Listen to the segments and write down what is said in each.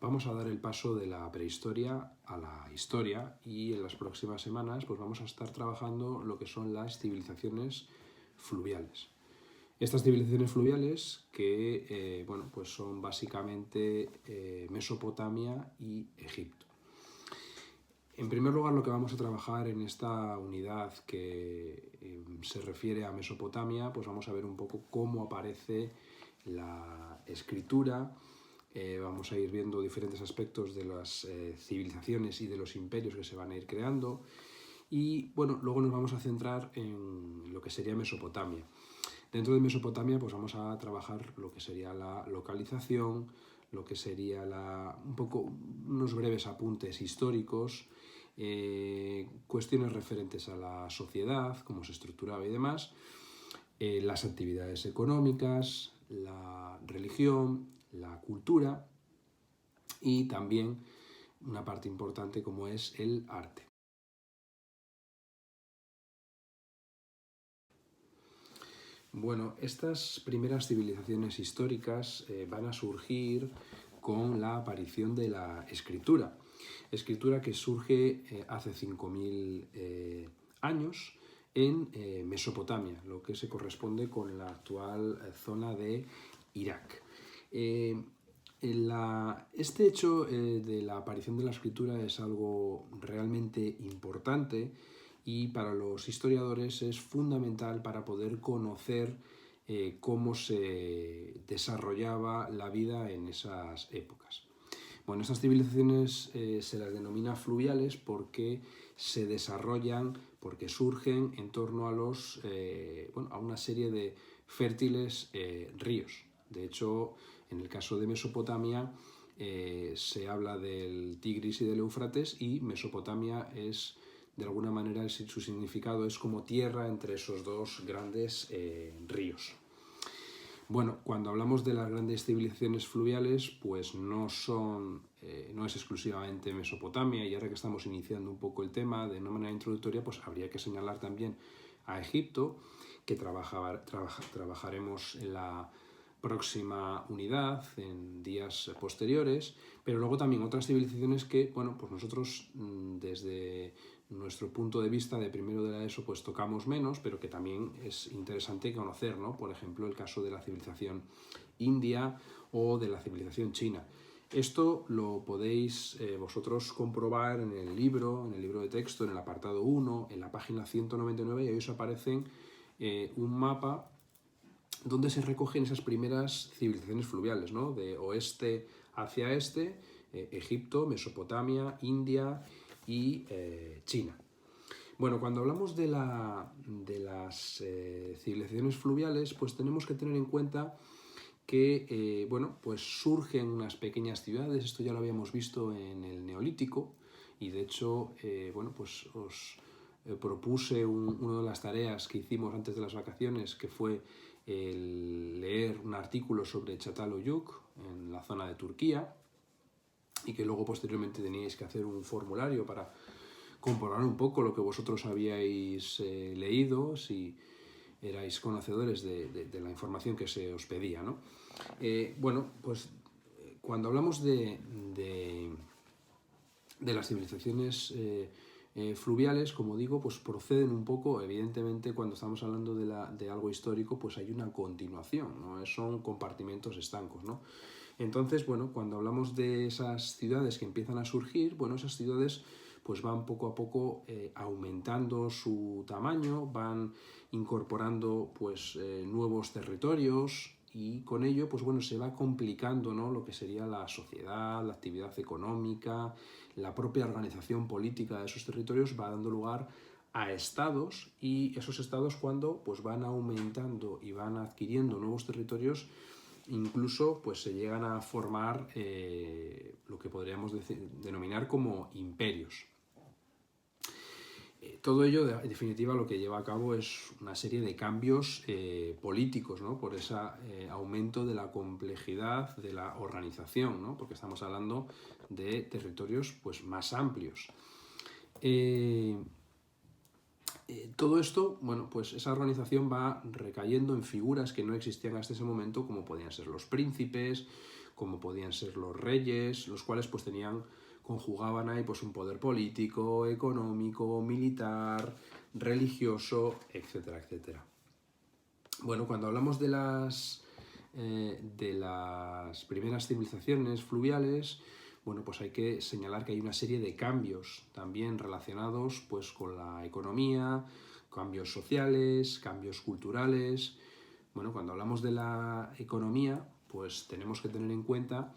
vamos a dar el paso de la prehistoria a la historia y en las próximas semanas pues vamos a estar trabajando lo que son las civilizaciones fluviales. Estas civilizaciones fluviales que pues son básicamente Mesopotamia y Egipto. En primer lugar, lo que vamos a trabajar en esta unidad que se refiere a Mesopotamia, pues vamos a ver un poco cómo aparece la escritura. Vamos a ir viendo diferentes aspectos de las civilizaciones y de los imperios que se van a ir creando. Y bueno, luego nos vamos a centrar en lo que sería Mesopotamia. Dentro de Mesopotamia pues vamos a trabajar lo que sería la localización, lo que sería unos breves apuntes históricos, cuestiones referentes a la sociedad, cómo se estructuraba y demás, las actividades económicas, la religión, la cultura y también una parte importante como es el arte. Bueno, estas primeras civilizaciones históricas van a surgir con la aparición de la escritura. Escritura que surge hace 5.000 años en Mesopotamia, lo que se corresponde con la actual zona de Irak. Este hecho de la aparición de la escritura es algo realmente importante y para los historiadores es fundamental para poder conocer cómo se desarrollaba la vida en esas épocas. Bueno, estas civilizaciones se las denomina fluviales porque se desarrollan, porque surgen en torno a una serie de fértiles ríos. De hecho, en el caso de Mesopotamia se habla del Tigris y del Éufrates, y Mesopotamia es, de alguna manera, su significado es como tierra entre esos dos grandes ríos. Bueno, cuando hablamos de las grandes civilizaciones fluviales, pues no es exclusivamente Mesopotamia, y ahora que estamos iniciando un poco el tema de una manera introductoria, pues habría que señalar también a Egipto, que trabajaremos en la próxima unidad, en días posteriores, pero luego también otras civilizaciones que, bueno, pues nosotros desde nuestro punto de vista de primero de la ESO pues tocamos menos, pero que también es interesante conocer, ¿no? Por ejemplo, el caso de la civilización india o de la civilización china. Esto lo podéis vosotros comprobar en el libro de texto, en el apartado 1, en la página 199, y ahí os aparecen un mapa donde se recogen esas primeras civilizaciones fluviales, ¿no? De oeste hacia este, Egipto, Mesopotamia, India y China. Bueno, cuando hablamos de las civilizaciones fluviales, pues tenemos que tener en cuenta que pues surgen unas pequeñas ciudades. Esto ya lo habíamos visto en el Neolítico, y de hecho pues os propuse una de las tareas que hicimos antes de las vacaciones, que fue el leer un artículo sobre Çatalhöyük en la zona de Turquía, y que luego posteriormente teníais que hacer un formulario para comprobar un poco lo que vosotros habíais leído, si erais conocedores de la información que se os pedía, ¿no? Pues cuando hablamos de las civilizaciones fluviales, como digo, pues proceden un poco, evidentemente, cuando estamos hablando de algo histórico, pues hay una continuación, ¿no? Son compartimentos estancos, ¿no? Entonces, bueno, cuando hablamos de esas ciudades que empiezan a surgir, bueno, esas ciudades pues van poco a poco aumentando su tamaño, van incorporando pues nuevos territorios, y con ello pues bueno, se va complicando, ¿no?, lo que sería la sociedad, la actividad económica, la propia organización política de esos territorios va dando lugar a estados, y esos estados, cuando pues van aumentando y van adquiriendo nuevos territorios, incluso pues se llegan a formar lo que podríamos denominar como imperios. Todo ello, en definitiva, lo que lleva a cabo es una serie de cambios políticos, ¿no?, por ese aumento de la complejidad de la organización, ¿no?, porque estamos hablando de territorios pues más amplios. Todo esto, bueno, pues esa organización va recayendo en figuras que no existían hasta ese momento, como podían ser los príncipes, como podían ser los reyes, los cuales pues conjugaban ahí pues un poder político, económico, militar, religioso, etcétera, etcétera. Bueno, cuando hablamos de las primeras civilizaciones fluviales, bueno, pues hay que señalar que hay una serie de cambios también relacionados pues con la economía, cambios sociales, cambios culturales. Bueno, cuando hablamos de la economía, pues tenemos que tener en cuenta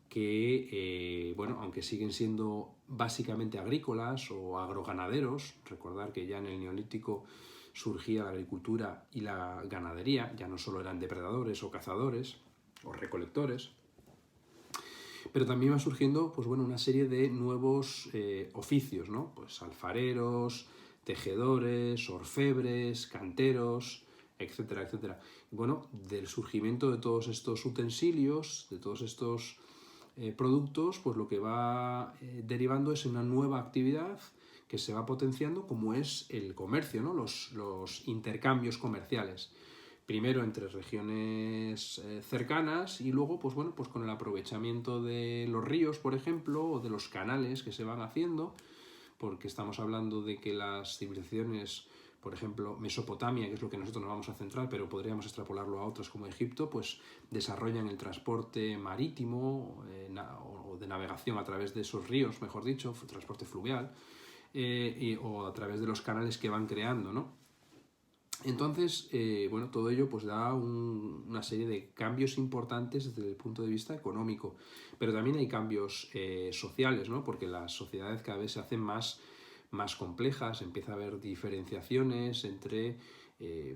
que, bueno, aunque siguen siendo básicamente agrícolas o agroganaderos, recordar que ya en el Neolítico surgía la agricultura y la ganadería, ya no solo eran depredadores o cazadores o recolectores, pero también va surgiendo pues, bueno, una serie de nuevos oficios, ¿no? Pues alfareros, tejedores, orfebres, canteros, etcétera, etcétera. Y bueno, del surgimiento de todos estos utensilios, de todos estos productos, pues lo que va derivando es una nueva actividad que se va potenciando, como es el comercio, ¿no? Los intercambios comerciales. Primero entre regiones cercanas y luego, pues bueno, pues con el aprovechamiento de los ríos, por ejemplo, o de los canales que se van haciendo, porque estamos hablando de que las civilizaciones, por ejemplo, Mesopotamia, que es lo que nosotros nos vamos a centrar, pero podríamos extrapolarlo a otras como Egipto, pues desarrollan el transporte marítimo o de navegación a través de esos ríos, mejor dicho, transporte fluvial, o a través de los canales que van creando, ¿no? Entonces, bueno, todo ello pues da una serie de cambios importantes desde el punto de vista económico, pero también hay cambios sociales, ¿no? Porque las sociedades cada vez se hacen más complejas, empieza a haber diferenciaciones entre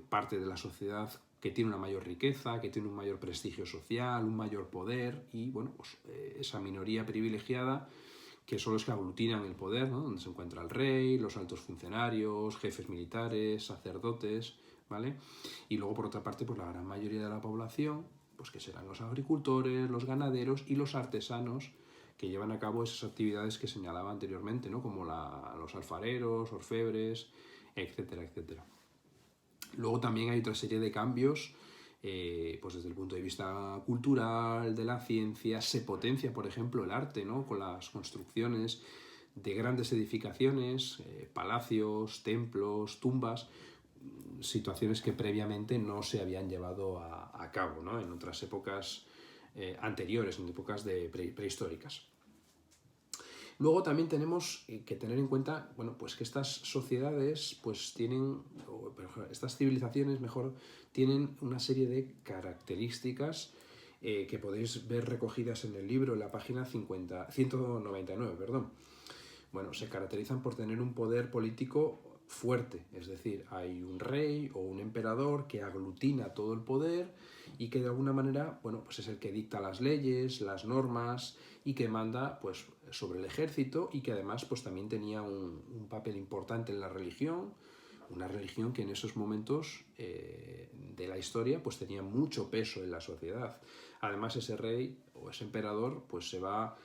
parte de la sociedad que tiene una mayor riqueza, que tiene un mayor prestigio social, un mayor poder y, bueno, pues esa minoría privilegiada que son los que aglutinan el poder, ¿no? Donde se encuentra el rey, los altos funcionarios, jefes militares, sacerdotes, ¿vale? Y luego, por otra parte, pues la gran mayoría de la población, pues que serán los agricultores, los ganaderos y los artesanos que llevan a cabo esas actividades que señalaba anteriormente, ¿no? Como los alfareros, orfebres, etcétera, etcétera. Luego también hay otra serie de cambios pues desde el punto de vista cultural, de la ciencia, se potencia, por ejemplo, el arte, ¿no? Con las construcciones de grandes edificaciones, palacios, templos, tumbas, situaciones que previamente no se habían llevado a cabo, ¿no? En otras épocas anteriores, en épocas prehistóricas. Luego también tenemos que tener en cuenta, bueno, pues que estas sociedades, pues tienen, estas civilizaciones, mejor, tienen una serie de características que podéis ver recogidas en el libro, en la página 199, perdón. Bueno, se caracterizan por tener un poder político fuerte, es decir, hay un rey o un emperador que aglutina todo el poder y que de alguna manera, bueno, pues es el que dicta las leyes, las normas y que manda pues sobre el ejército y que además pues también tenía un papel importante en la religión, una religión que en esos momentos de la historia pues tenía mucho peso en la sociedad. Además ese rey o ese emperador pues se va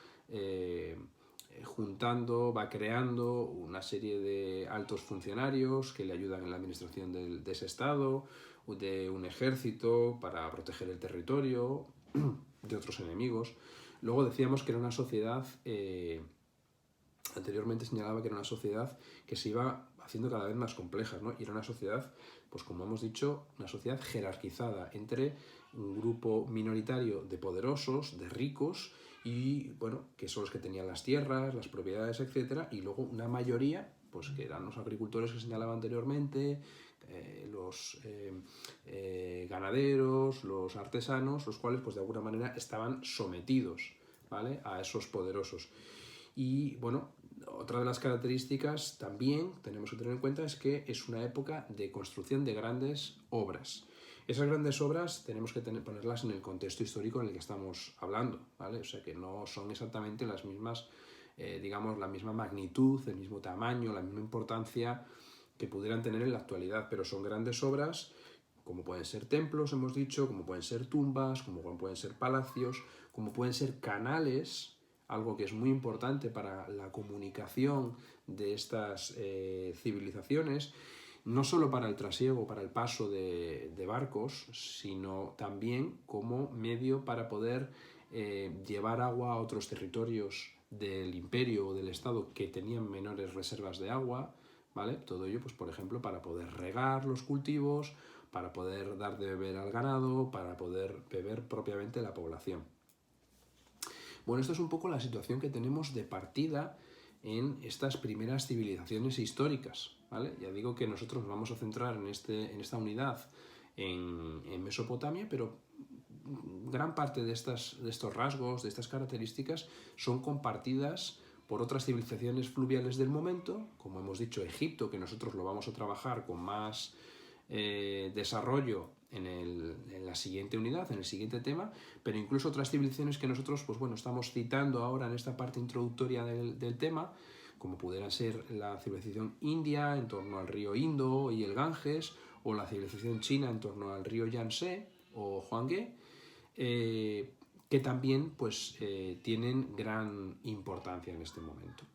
juntando, va creando una serie de altos funcionarios que le ayudan en la administración de ese estado, de un ejército para proteger el territorio de otros enemigos. Luego decíamos que era una sociedad, anteriormente señalaba que era una sociedad que se iba haciendo cada vez más compleja, ¿no? Y era una sociedad, pues como hemos dicho, una sociedad jerarquizada entre un grupo minoritario de poderosos, de ricos, y bueno, que son los que tenían las tierras, las propiedades, etcétera, y luego una mayoría, pues que eran los agricultores que señalaba anteriormente, los ganaderos, los artesanos, los cuales pues de alguna manera estaban sometidos, ¿vale?, a esos poderosos. Y bueno, otra de las características también tenemos que tener en cuenta es que es una época de construcción de grandes obras. Esas grandes obras tenemos que ponerlas en el contexto histórico en el que estamos hablando, ¿vale? O sea que no son exactamente las mismas, digamos, la misma magnitud, el mismo tamaño, la misma importancia que pudieran tener en la actualidad, pero son grandes obras como pueden ser templos, hemos dicho, como pueden ser tumbas, como pueden ser palacios, como pueden ser canales, algo que es muy importante para la comunicación de estas civilizaciones. no solo para el trasiego, para el paso de barcos, sino también como medio para poder llevar agua a otros territorios del imperio o del estado que tenían menores reservas de agua, ¿vale? Todo ello, pues por ejemplo, para poder regar los cultivos, para poder dar de beber al ganado, para poder beber propiamente la población. Bueno, esto es un poco la situación que tenemos de partida en estas primeras civilizaciones históricas, ¿vale? Ya digo que nosotros nos vamos a centrar en esta unidad en Mesopotamia, pero gran parte de estos rasgos, de estas características, son compartidas por otras civilizaciones fluviales del momento, como hemos dicho, Egipto, que nosotros lo vamos a trabajar con más desarrollo en la siguiente unidad, en el siguiente tema, pero incluso otras civilizaciones que nosotros pues bueno, estamos citando ahora en esta parte introductoria del tema, como pudiera ser la civilización india en torno al río Indo y el Ganges, o la civilización china en torno al río Yangtze o Huanghe, que también pues, tienen gran importancia en este momento.